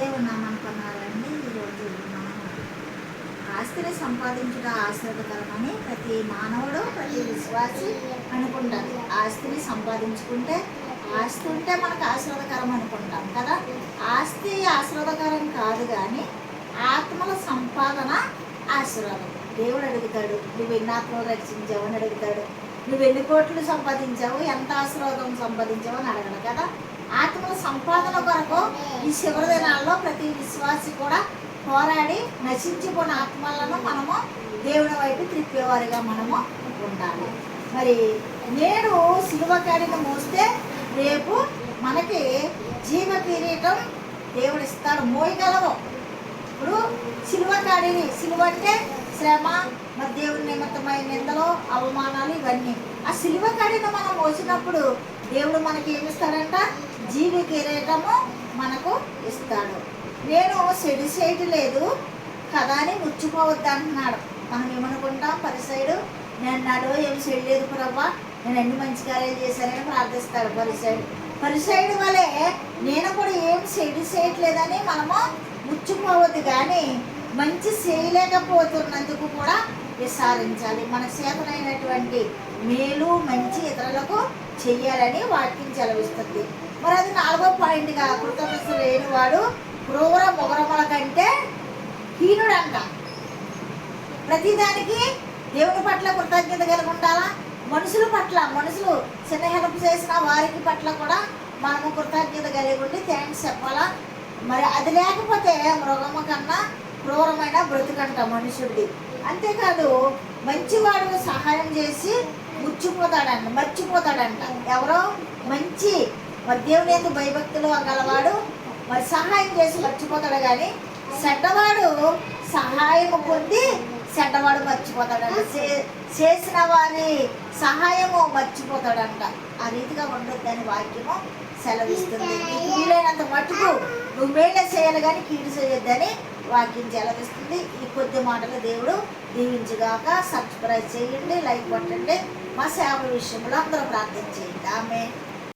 దేవుని నామానుకున్నారండి. ఈరోజు మనం ఆస్తిని సంపాదించుట ఆశీర్వదకరమని ప్రతి మానవుడు, ప్రతి విశ్వాసి అనుకుంటారు. ఆస్తిని సంపాదించుకుంటే, ఆస్తి ఉంటే మనకు ఆశీర్వదకరం అనుకుంటాం కదా. ఆస్తి ఆశీర్వదకరం కాదు, కానీ ఆత్మల సంపాదన ఆశీర్వాదం. దేవుడు అడుగుతాడు, నువ్వు ఎన్ని ఆత్మలు రక్షించావు అని అడుగుతాడు. నువ్వు ఎన్ని కోట్లు సంపాదించావు, ఎంత ఆశీర్వాదం సంపాదించావు అని అడగడు కదా. ఆత్మల సంపాదన కొరకు ఈ చివరి దినాల్లో ప్రతి విశ్వాసి కూడా పోరాడి నశించిపోయిన ఆత్మలను మనము దేవుని వైపు త్రిప్పేవారిగా మనము ఉండాలి. మరి నేడు సిలువ కాడిని మోస్తే రేపు మనకి జీవ కిరీటం దేవుడు ఇస్తాడు, మోయగలవు. ఇప్పుడు సిలువ కాడిని, సిలువ అంటే శ్రమ, మరి దేవుని నిమిత్తమైన నిందలు, అవమానాలు ఇవన్నీ. ఆ సిలువ కాడిని మనం మోసినప్పుడు దేవుడు మనకి ఏమిస్తాడంట? జీవ కిరీటము మనకు ఇస్తాడు. నేను చెడు చేయట్లేదు కదా అని ముచ్చిపోవద్దు అంటున్నాడు. మనం ఏమనుకుంటాం? పరిసైడు నేను నాలో ఏమి చేయలేదు ప్రభా, నేను అన్ని మంచి కార్యాలు చేశానని ప్రార్థిస్తాడు పరిసైడు వలె నేను కూడా ఏం చెడు చేయట్లేదని మనము ముచ్చిపోవద్దు, కానీ మంచి చేయలేకపోతున్నందుకు కూడా విచారించాలి. మన చేతనైనటువంటి మేలు మంచి ఇతరులకు చెయ్యాలని వాక్యం చెలవిస్తుంది. మరి అది 4వ పాయింట్గా, కృతజ్ఞత లేనివాడు క్రూర మొగరముల కంటే హీనుడంట. ప్రతిదానికి దేవుని పట్ల కృతజ్ఞత కలిగి ఉండాలా. మనుషుల పట్ల, మనుషులు చిన్న హెల్ప్ చేసిన వారికి పట్ల కూడా మనము కృతజ్ఞత కలిగి ఉండి థ్యాంక్స్ చెప్పాలా. మరి అది లేకపోతే మృగము కన్నా క్రూరమైన బ్రతుకంట మనుషుడిది. అంతేకాదు మంచివాడు సహాయం చేసి మర్చిపోతాడంట. ఎవరో మంచి మరి దేవుని యందు భయభక్తులు గలవాడు మరి సహాయం చేసి మర్చిపోతాడు, కానీ చెడ్డవాడు సహాయం పొంది చెడ్డవాడు మర్చిపోతాడంట. చేసిన వారి సహాయము మర్చిపోతాడంట. ఆ రీతిగా ఉండొద్దని వాక్యము సెలవిస్తుంది. నీకు వీలైనంత మట్టుకు నువ్వు మేలే చేయాలి, కానీ కీడు చేయొద్దని వాక్యం సెలవిస్తుంది. ఈ కొద్ది మాటలు దేవుడు దీవించుగాక. సబ్స్క్రైబ్ చేయండి, లైక్ కొట్టండి. మా సేవ విషయంలో అందరూ ప్రార్థన చేయండి. ఆమె